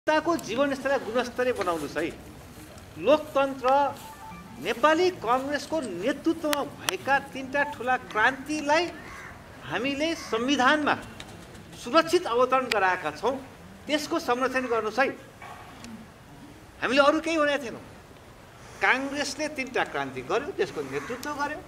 जनताको जीवनस्तरलाई गुणस्तरीय बनाउनुस् है। लोकतन्त्र नेपाली कांग्रेसको नेतृत्वमा भएका तीनटा ठूला क्रान्तिलाई हामीले संविधानमा सुरक्षित अवतरण गराएका छौं। त्यसको संरक्षण गर्नुस् है। हामीले अरु केही भनेका थिएनौं। कांग्रेसले तीनटा क्रान्ति गर्यो, त्यसको नेतृत्व गर्यो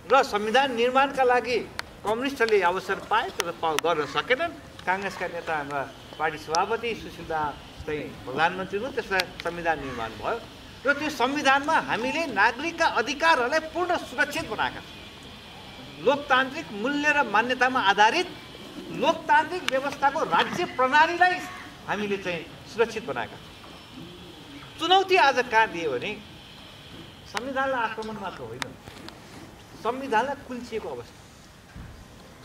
र संविधान निर्माणका लागि कम्युनिस्टले अवसर पाए तर गर्न सकेनन्। कांग्रेसका नेता हाम्रा पार्टी सभापति सुशील दाहाल चाहिँ प्रधानमन्त्री हुनु, त्यसमा संविधान निर्माण भयो र त्यो संविधानमा हामीले नागरिकका अधिकारहरूलाई पूर्ण सुरक्षित बनाएका छौं। लोकतान्त्रिक मूल्य र मान्यतामा आधारित लोकतान्त्रिक व्यवस्थाको राज्य प्रणालीलाई हामीले चाहिँ सुरक्षित बनाएका छौं। चुनौती आज कहाँ दियो भने संविधानलाई आक्रमण मात्र होइन, संविधानलाई कुल्चिएको अवस्था,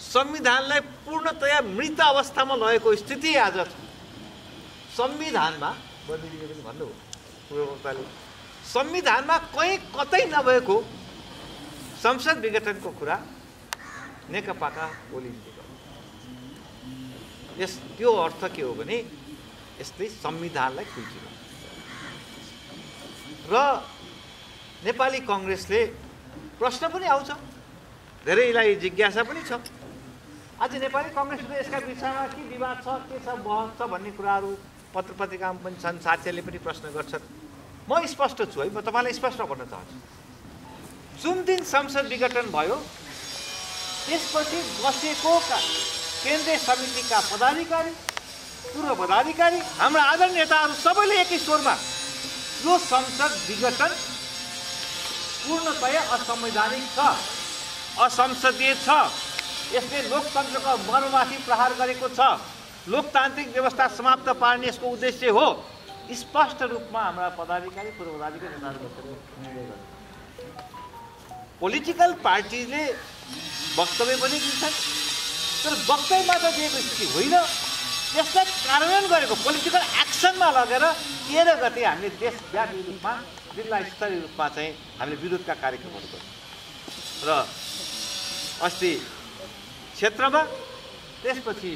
संविधानलाई पूर्णतया मृत अवस्थामा लगेको स्थिति आज छ। संविधानमा बदलिदियो पनि भन्नुभयो, संविधानमा कहीँ कतै नभएको संसद विघटनको कुरा नेकपाका ओलीले गर्नु। त्यो अर्थ के हो भने यसले संविधानलाई कुल्चियो र नेपाली कांग्रेसले प्रश्न पनि आउँछ, धेरैलाई जिज्ञासा पनि छ। आज नेपाली कांग्रेसले यसका विषयमा के विवाद छ, के छ, बहस छ भन्ने कुराहरू पत्र पत्रिकामा पनि छन्, साथीहरूले पनि प्रश्न गर्छन्। म स्पष्ट छु है, म तपाईलाई स्पष्ट गर्न चाहन्छु। जुन दिन संसद विघटन भयो त्यसपछि बसेको केन्द्रीय समितिका पदाधिकारी, पूर्व पदाधिकारी, हाम्रा आदरणीय नेताहरू सबैले एकै स्वरमा यो संसद विघटन पूर्णतया असंवैधानिक छ, असंसदीय छ, यसले लोकतन्त्रको मर्ममाथि प्रहार गरेको छ, लोकतान्त्रिक व्यवस्था समाप्त पार्ने यसको उद्देश्य हो। स्पष्ट रूपमा हाम्रा पदाधिकारी, पूर्व पदाधिकारी नेताहरू निर्णय गरे। पोलिटिकल पार्टीले वक्तव्य पनि दिन्छन् तर वक्तव्य मात्र दिएको स्थिति होइन, यसलाई कार्यान्वयन गरेको पोलिटिकल एक्सनमा लगेर 13 गते हामीले देशव्यापी रूपमा जिल्ला स्तरीय रूपमा चाहिँ हामीले विरोधका कार्यक्रमहरू गर्यौं र अस्ति क्षेत्रमा, त्यसपछि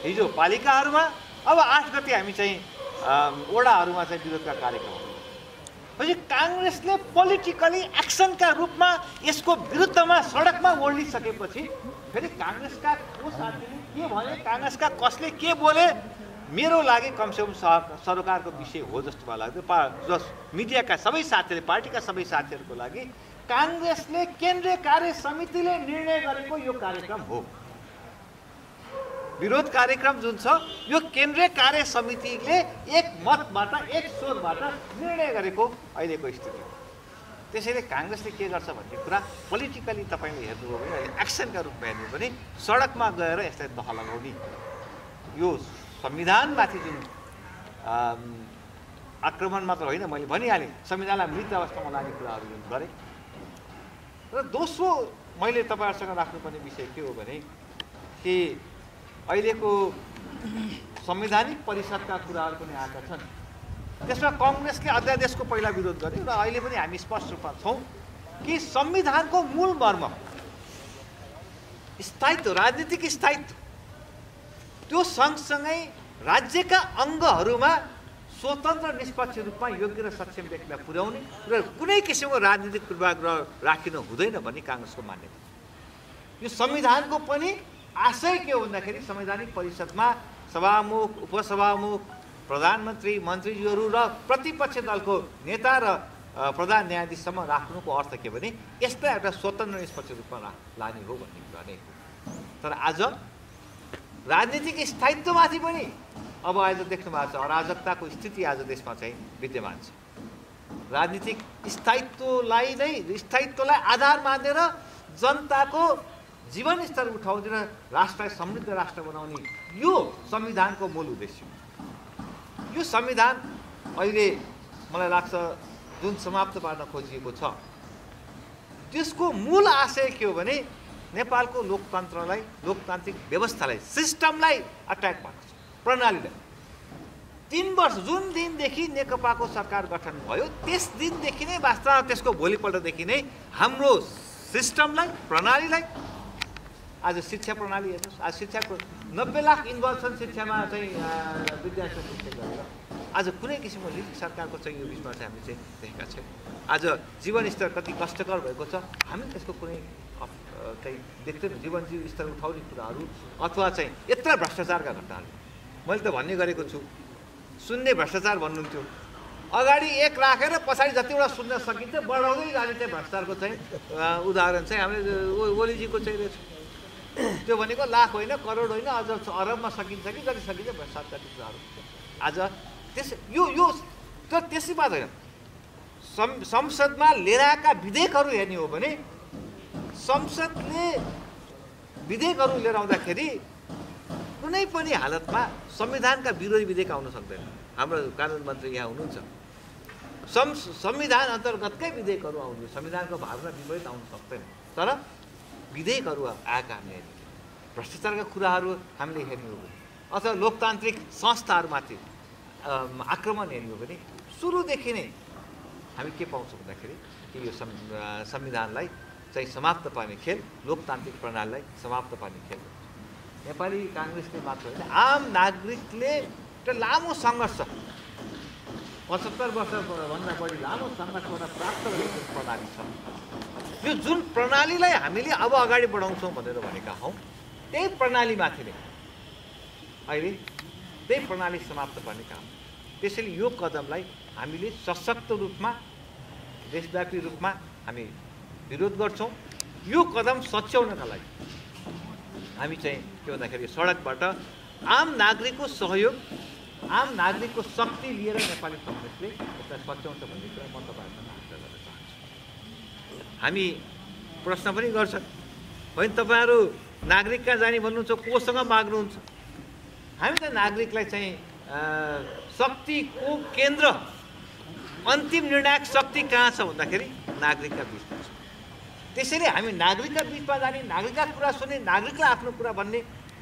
हिजो पालिकाहरूमा, अब 8 गते हामी चाहिँ वडाहरूमा चाहिँ विरोधका कार्यक्रमहरू। पछि कांग्रेसले पोलिटिकली एक्सनका रूपमा यसको विरुद्धमा सडकमा ओर्लिसकेपछि फेरि कांग्रेसका को साथीले के भने, कांग्रेसका कसले के बोले, मेरो लागि कमसेकम सरकारको विषय हो जस्तो मलाई लाग्यो। मिडियाका सबै साथीहरूले, पार्टीका सबै साथीहरूको लागि कांग्रेसले केन्द्रीय कार्य समितिले निर्णय गरेको यो कार्यक्रम हो। विरोध कार्यक्रम जुन छ यो केन्द्रीय कार्य समितिले एक मतबाट, एक स्वरबाट निर्णय गरेको अहिलेको स्थिति हो। त्यसैले कांग्रेसले के गर्छ भन्ने कुरा पोलिटिकली तपाईले हेर्नुभयो भने एक्सनका रूपमा हेर्नु भने सडकमा गएर यसलाई दह लगाउने, यो संविधानमाथि जुन आक्रमण मात्र होइन, मैले भनिहालेँ संविधानलाई मृत अवस्थामा लाने कुराहरू जुन गरे। र दोस्रो मैले तपाईहरुसँग राख्नुपर्ने विषय के हो भने कि अहिलेको संवैधानिक परिषदका कुराहरू पनि आएका छन्। त्यसमा कांग्रेसले अध्यादेशको पहिला विरोध गर्यो र अहिले पनि हामी स्पष्ट रूपमा छौं कि संविधानको मूल मर्म स्थायित्व, राजनीतिक स्थायित्व, त्यो सँगसँगै राज्यका अङ्गहरूमा स्वतन्त्र निष्पक्ष रूपमा योग्य र सक्षम व्यक्तिलाई पुर्याउने र कुनै किसिमको राजनीतिक पूर्वाग्रह राखिनु हुँदैन भन्ने कांग्रेसको मान्यता। यो संविधानको पनि आशय के हो भन्दाखेरि संवैधानिक परिषदमा सभामुख, उपसभामुख, प्रधानमन्त्री, मन्त्रीज्यूहरू र प्रतिपक्ष दलको नेता र प्रधान न्यायाधीशसम्म राख्नुको अर्थ के भने यसलाई एउटा स्वतन्त्र निष्पक्ष रूपमा लाने हो भन्ने कुरा नै हो। तर आज राजनीतिक स्थायित्वमाथि पनि अब आज देख्नु भएको छ अराजकताको स्थिति आज देशमा चाहिँ विद्यमान छ। राजनीतिक स्थायित्वलाई आधार मानेर जनताको जीवनस्तर उठाउने र राष्ट्रलाई समृद्ध राष्ट्र बनाउने यो संविधानको मूल उद्देश्य हो। यो संविधान अहिले मलाई लाग्छ जुन समाप्त पार्न खोजिएको छ त्यसको मूल आशय के हो भने नेपालको लोकतन्त्रलाई, लोकतान्त्रिक व्यवस्थालाई, सिस्टमलाई अट्याक पार्छ, प्रणालीलाई। 3 वर्ष जुन दिनदेखि नेकपाको सरकार गठन भयो त्यस दिनदेखि नै वास्तवमा त्यसको भोलिपल्टदेखि नै हाम्रो सिस्टमलाई, प्रणालीलाई, आज शिक्षा प्रणाली हेर्नुहोस्, आज शिक्षा 90 लाख इन्भल्भ छन् शिक्षामा चाहिँ विद्यार्थी शिक्षक गरेर आज कुनै किसिमको लिग सरकारको चाहिँ यो बिचमा चाहिँ हामी चाहिँ देखेका छौँ। आज जीवन स्तर कति कष्टकर भएको छ हामी त्यसको कुनै चाहिँ देख्दैनौँ। जीवन स्तर उठाउने कुराहरू अथवा चाहिँ यत्र भ्रष्टाचारका घटनाहरू मैले त भन्ने गरेको छु। शून्य भ्रष्टाचार भन्नुहुन्थ्यो, अगाडि 1 राखेर पछाडि जतिवटा सुन्न सकिन्छ बढाउँदै जाने चाहिँ भ्रष्टाचारको चाहिँ उदाहरण चाहिँ हामीले ओलीजीको चाहिँ रहेछ। त्यो भनेको लाख होइन, करोड होइन, अझ अरबमा सकिन्छ कि जति सकिन्छ भ्रष्टाचारको कुराहरू। आज यो तर त्यसै बात होइन। संसदमा लिएर आएका विधेयकहरू हेर्ने हो भने संसदले विधेयकहरू लिएर आउँदाखेरि कुनै पनि हालतमा संविधानका विरोधी विधेयक आउन सक्दैन। हाम्रो कानुन मन्त्री यहाँ हुनुहुन्छ, संविधान अन्तर्गतकै विधेयकहरू आउनु, संविधानको भावना विपरीत आउन सक्दैन। तर विधेयकहरू आएका हामीले हेर्ने, भ्रष्टाचारका कुराहरू हामीले हेर्ने हो भने अथवा लोकतान्त्रिक संस्थाहरूमाथि आक्रमण हेर्ने हो भने सुरुदेखि नै हामी के पाउँछौँ भन्दाखेरि कि यो संविधानलाई चाहिँ समाप्त पार्ने खेल, लोकतान्त्रिक प्रणालीलाई समाप्त पार्ने खेल। नेपाली काङ्ग्रेसले मात्र होइन, आम नागरिकले एउटा लामो सङ्घर्ष 75 वर्षभन्दा बढी लामो सङ्घर्षबाट प्राप्त गरेको प्रणाली छ। यो जुन प्रणालीलाई हामीले अब अगाडि बढाउँछौँ भनेर भनेका हौँ, त्यही प्रणालीमाथि नै अहिले त्यही प्रणाली समाप्त गर्ने काम। त्यसैले यो कदमलाई हामीले सशक्त रूपमा देशव्यापी रूपमा हामी विरोध गर्छौँ। यो कदम सच्याउनका लागि हामी चाहिँ के भन्दाखेरि सडकबाट आम नागरिकको सहयोग, आम नागरिकको शक्ति लिएर नेपाली काङ्ग्रेसले यसलाई सच्याउँछ भन्ने कुरा म तपाईँहरूसँग आग्रह गर्न चाहन्छु। हामी प्रश्न पनि गर्छ, होइन तपाईँहरू नागरिक कहाँ जाने भन्नुहुन्छ, कोसँग माग्नुहुन्छ? हामी त नागरिकलाई चाहिँ शक्तिको केन्द्र, अन्तिम निर्णायक शक्ति कहाँ छ भन्दाखेरि नागरिकका बिचमा छ। त्यसैले हामी नागरिकका बिचमा जाने, नागरिकका कुरा सुन्ने, नागरिकलाई आफ्नो कुरा भन्ने,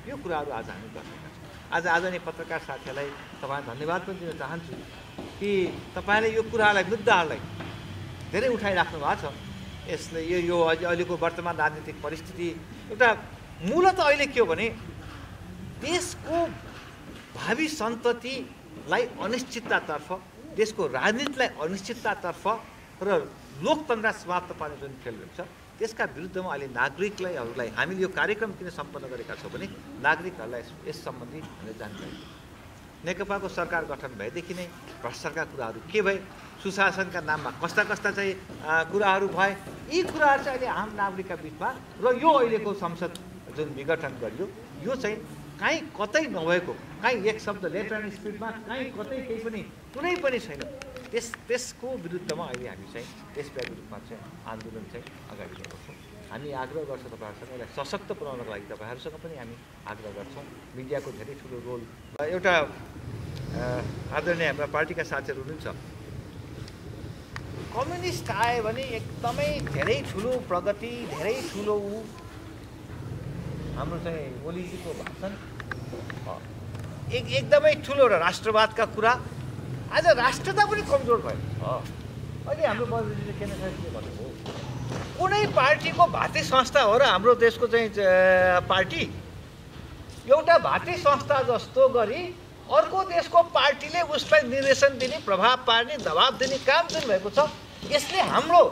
यो कुराहरू आज हामी गर्नेका छौँ। आज नै पत्रकार साथीहरूलाई तपाईँलाई धन्यवाद पनि दिन चाहन्छु कि तपाईँले यो कुराहरूलाई, मुद्दाहरूलाई धेरै उठाइराख्नु भएको छ। यसले यो अहिलेको वर्तमान राजनीतिक परिस्थिति एउटा मूलत अहिले के हो भने देशको भावी सन्ततिलाई अनिश्चिततातर्फ, देशको राजनीतिलाई अनिश्चिततातर्फ र लोकतन्त्र समाप्त पार्ने जुन खेलहरू छ त्यसका विरुद्धमा अहिले नागरिकलाई हामीले यो कार्यक्रम किन सम्पन्न गरेका छौँ भने नागरिकहरूलाई यस सम्बन्धी हामीले जानकारी। नेकपाको सरकार गठन भएदेखि नै भ्रष्टाचारका कुराहरू के भए, सुशासनका नाममा कस्ता चाहिँ कुराहरू भए, यी कुराहरू चाहिँ अहिले आम नागरिकका बिचमा र यो अहिलेको संसद जुन विघटन गरियो यो चाहिँ कहीँ कतै नभएको, कहीँ एक शब्द लेटर एन्ड स्पिडमा कहीँ कतै केही पनि कुनै पनि छैन। त्यसको विरुद्धमा अहिले हामी चाहिँ देशव्यापी रूपमा चाहिँ आन्दोलन चाहिँ अगाडि बढाउँछौँ। हामी आग्रह गर्छौँ तपाईँहरूसँग, यसलाई सशक्त बनाउनको लागि तपाईँहरूसँग पनि हामी आग्रह गर्छौँ। मिडियाको धेरै ठुलो रोल, एउटा आदरणीय हाम्रा पार्टीका साथीहरू हुनुहुन्छ, कम्युनिस्ट आयो भने एकदमै धेरै ठुलो प्रगति, धेरै ठुलो हाम्रो चाहिँ ओलीजीको भाषण एकदमै ठुलो र राष्ट्रवादका कुरा, आज राष्ट्रता पनि कमजोर भयो। अहिले हाम्रो बलजीले के भन्नुभयो, कुनै पार्टीको भातृ संस्था हो र हाम्रो देशको चाहिँ पार्टी, एउटा भातृ संस्था जस्तो गरी अर्को देशको पार्टीले उसलाई निर्देशन दिने, प्रभाव पार्ने, दबाब दिने काम जुन भएको छ, यसले हाम्रो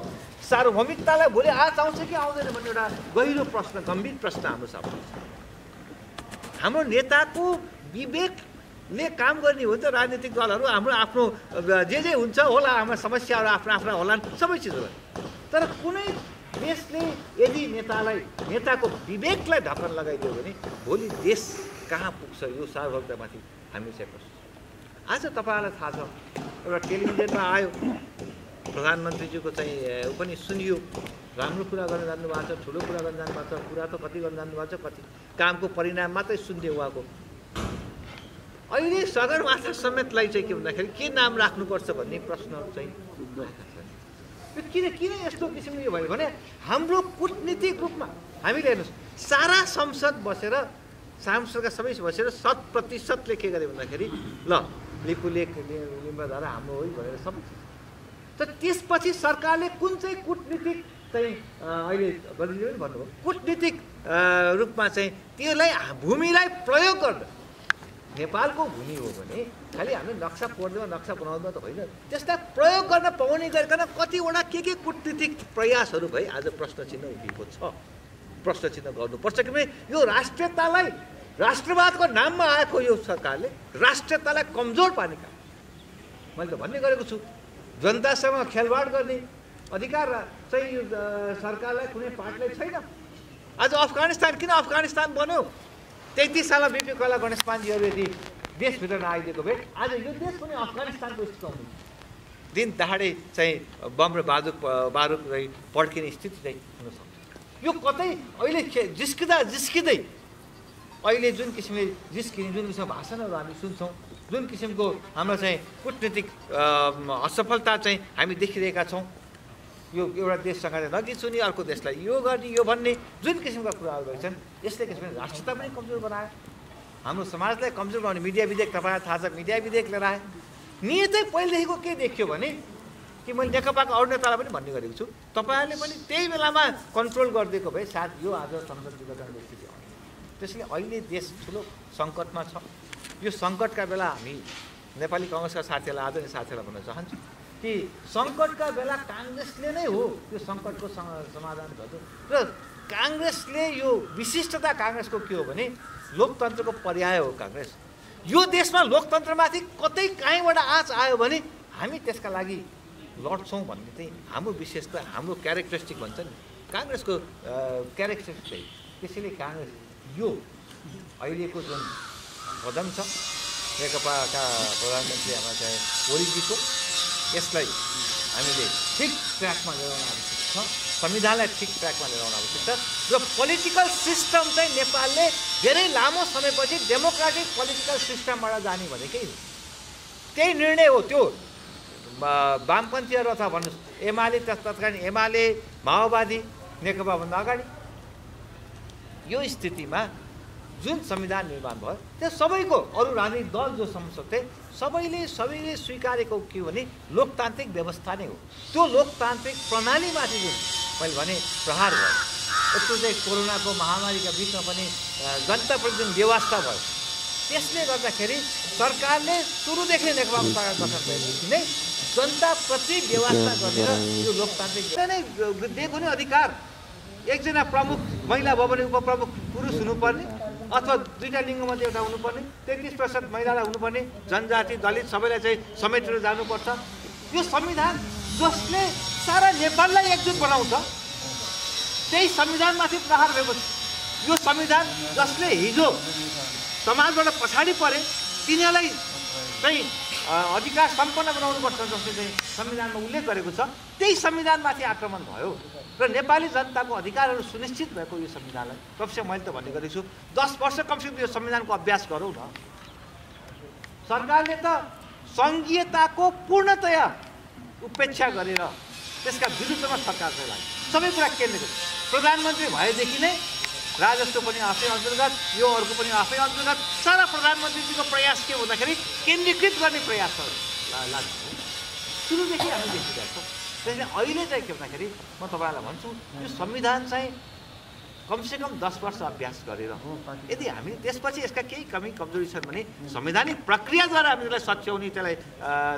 सार्वभौमिकतालाई भोलि आज आउँछ कि आउँदैन भन्ने एउटा गहिरो प्रश्न, गम्भीर प्रश्न हाम्रो सामने छ। हाम्रो नेताको विवेकले काम गर्ने हो नि त राजनीतिक दलहरू, हाम्रो आफ्नो जे हुन्छ होला, हाम्रो समस्याहरू आफ्ना होलान्, सबै चिजहरू। तर कुनै देशले यदि नेताको विवेकलाई ढक्कन लगाइदियो भने भोलि देश कहाँ पुग्छ, यो सार्वभौमिकतामाथि हामी चाहिँ प्रश्न। आज तपाईँहरूलाई थाहा छ, एउटा टेलिभिजनमा आयो, प्रधानमन्त्रीजीको चाहिँ ऊ पनि सुनियो, राम्रो कुरा गर्न जान्नुभएको छ, ठुलो कुरा गर्न जानुभएको छ, कुरा त कति गर्न जान्नुभएको छ, कति कामको परिणाम मात्रै सुन्ने उहाँको। अहिले सगरमाथा समेतलाई चाहिँ के भन्दाखेरि के नाम राख्नुपर्छ भन्ने प्रश्नहरू चाहिँ उठिरहेका छन्। किन यस्तो किसिमले भयो भने हाम्रो कूटनीतिक रूपमा हामीले हेर्नुहोस्, सारा सांसदका सबै बसेर 100% के गरे भन्दाखेरि ल लिपुलेख लिम्बाधारा हाम्रो हो भनेर सबै। तर त्यसपछि सरकारले कुन चाहिँ कूटनीतिक चाहिँ अहिले गरिदिनु पनि भन्नुभयो कूटनीतिक रूपमा चाहिँ त्यसलाई भूमिलाई प्रयोग गर्दा नेपालको भूमि हो भने खालि हामीले नक्सा कोर्दैमा नक्सा बनाउँदा त होइन, त्यसलाई प्रयोग गर्न पाउने गरिकन कतिवटा के कूटनीतिक प्रयासहरू भई आज प्रश्न चिन्ह उभिएको छ। प्रश्न चिन्ह गर्नुपर्छ किनभने यो राष्ट्रियतालाई राष्ट्रवादको नाममा आएको यो सरकारले राष्ट्रियतालाई कमजोर पार्ने काम मैले त भन्ने गरेको छु। जनतासँग खेलवाड गर्ने अधिकार चाहिँ यो सरकारलाई कुनै पार्टीलाई छैन। आज अफगानिस्तान किन अफगानिस्तान बन्यो? 33 सालमा बिपी कोइराला गणेशमानजीहरू यदि देशभित्र नआइदिएको भए आज यो देश पनि अफगानिस्तानको स्थिति आउँदैन। दिन दहाडे चाहिँ बम र बारुद पड्किने स्थिति चाहिँ हुन सक्छ। यो कतै अहिले जिस्किँदै अहिले जुन किसिमले जिस्किने जुन किसिमको भाषणहरू हामी सुन्छौँ, जुन किसिमको हाम्रो चाहिँ कूटनीतिक असफलता चाहिँ हामी देखिरहेका छौँ, यो एउटा देशसँग नजिच्छु नि अर्को देशलाई यो गर्ने यो भन्ने जुन किसिमका कुराहरू रहेछन्, यसले किसिमले राष्ट्रियता पनि कमजोर बनायो, हाम्रो समाजलाई कमजोर बनाउने। मिडिया विधेयक तपाईँलाई थाहा छ, मिडिया विधेयक लिएर आए। नियतै पहिलेदेखिको के देखियो भने कि मैले नेकपाको अरू नेतालाई पनि भन्ने गरेको छु, तपाईँहरूले पनि त्यही बेलामा कन्ट्रोल गरिदिएको भए सायद यो आज संसद विघटनको स्थिति आउने। त्यसैले अहिले देश ठुलो सङ्कटमा छ। यो सङ्कटका बेला हामी नेपाली कङ्ग्रेसका साथीहरूलाई आदरणीय साथीहरूलाई भन्न चाहन्छु कि सङ्कटका बेला काङ्ग्रेसले नै हो यो सङ्कटको समाधान गर्नु। र काङ्ग्रेसले यो विशिष्टता काङ्ग्रेसको के हो भने लोकतन्त्रको पर्याय हो काङ्ग्रेस। यो देशमा लोकतन्त्रमाथि कतै कहीँबाट आँच आयो भने हामी त्यसका लागि लड्छौँ भन्ने चाहिँ हाम्रो विशेषता, हाम्रो क्यारेक्टरिस्टिक भन्छ नि, काङ्ग्रेसको क्यारेक्टरिस्टिक चाहिँ। त्यसैले काङ्ग्रेस यो अहिलेको जुन कदम छ नेकपाका प्रधानमन्त्री हाम्रो चाहिँ ओलीजीको, यसलाई हामीले ठिक ट्र्याकमा ल्याउन आवश्यक छ, संविधानलाई ठिक ट्र्याकमा ल्याउन आवश्यक छ। र पोलिटिकल सिस्टम चाहिँ नेपालले धेरै लामो समयपछि डेमोक्रेटिक पोलिटिकल सिस्टमबाट जाने भनेकै त्यही निर्णय हो। त्यो वामपन्थीहरू अथवा भन्नुहोस् एमाले, तत्कालीन एमाले, माओवादी, नेकपाभन्दा अगाडि यो स्थितिमा जुन संविधान निर्माण भयो त्यो सबैको अरू राजनीतिक दल जो संसद थिए सबैले स्वीकारेको के हो भने लोकतान्त्रिक व्यवस्था नै हो। त्यो लोकतान्त्रिक प्रणालीमाथि जुन मैले भने प्रहार भयो, यस्तो चाहिँ कोरोनाको महामारीका बिचमा पनि जनताप्रति जुन व्यवस्था भयो, त्यसले गर्दाखेरि सरकारले सुरुदेखि नेकपा सरकार गठन भएदेखि नै जनताप्रति व्यवस्था गरेर यो लोकतान्त्रिक नै दिएको नै अधिकार। एकजना प्रमुख महिला भयो भने उपप्रमुख पुरुष हुनुपर्ने अथवा दुईटा लिङ्गमध्ये एउटा हुनुपर्ने, 33% महिलालाई हुनुपर्ने, जनजाति दलित सबैलाई चाहिँ समेटेर जानुपर्छ। यो संविधान जसले सारा नेपाललाई एकजुट बनाउँछ त्यही संविधानमाथि प्रहार भएको छ। यो संविधान जसले हिजो समाजबाट पछाडि परे तिनीहरूलाई चाहिँ अधिकार सम्पन्न बनाउनुपर्छ जसले चाहिँ संविधानमा उल्लेख गरेको छ, त्यही संविधानमाथि आक्रमण भयो र नेपाली जनताको अधिकारहरू सुनिश्चित भएको यो संविधानलाई कमसेकम मैले त भन्ने गरेको छु 10 वर्ष कमसेकम यो संविधानको अभ्यास गरौँ न। सरकारले त सङ्घीयताको पूर्णतया उपेक्षा गरेर त्यसका विरुद्धमा सरकार चाहिँ लाग्यो। सबै कुरा केन्द्रित प्रधानमन्त्री भएदेखि नै राजस्व पनि आफै अन्तर्गत, यो अर्को पनि आफै अन्तर्गत, सारा प्रधानमन्त्रीजीको प्रयास के भन्दाखेरि केन्द्रीकृत गर्ने प्रयासहरू लाग्छ। सुरुदेखि हामी देखिरहेको छौँ। त्यसैले अहिले चाहिँ के भन्दाखेरि म तपाईँलाई भन्छु यो संविधान चाहिँ कमसेकम 10 वर्ष अभ्यास गरेर यदि हामी त्यसपछि यसका केही कमी कमजोरी छन् भने संवैधानिक प्रक्रियाद्वारा हामी त्यसलाई सच्याउने, त्यसलाई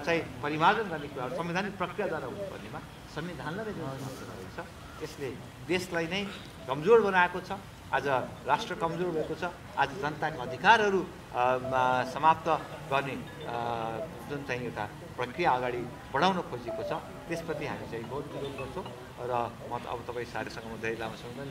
चाहिँ परिमार्जन गर्ने कुराहरू संवैधानिक प्रक्रियाद्वारा हुनुपर्नेमा संविधानलाई जुन समस्या रहेछ त्यसले देशलाई नै कमजोर बनाएको छ। आज राष्ट्र कमजोर भएको छ। आज जनताका अधिकारहरू समाप्त गर्ने जुन चाहिँ एउटा प्रक्रिया अगाडि बढाउन खोजेको छ त्यसप्रति हामी चाहिँ बहुत विरोध गर्छौँ र म अब तपाईँ साथीसँग म धेरै लामो समय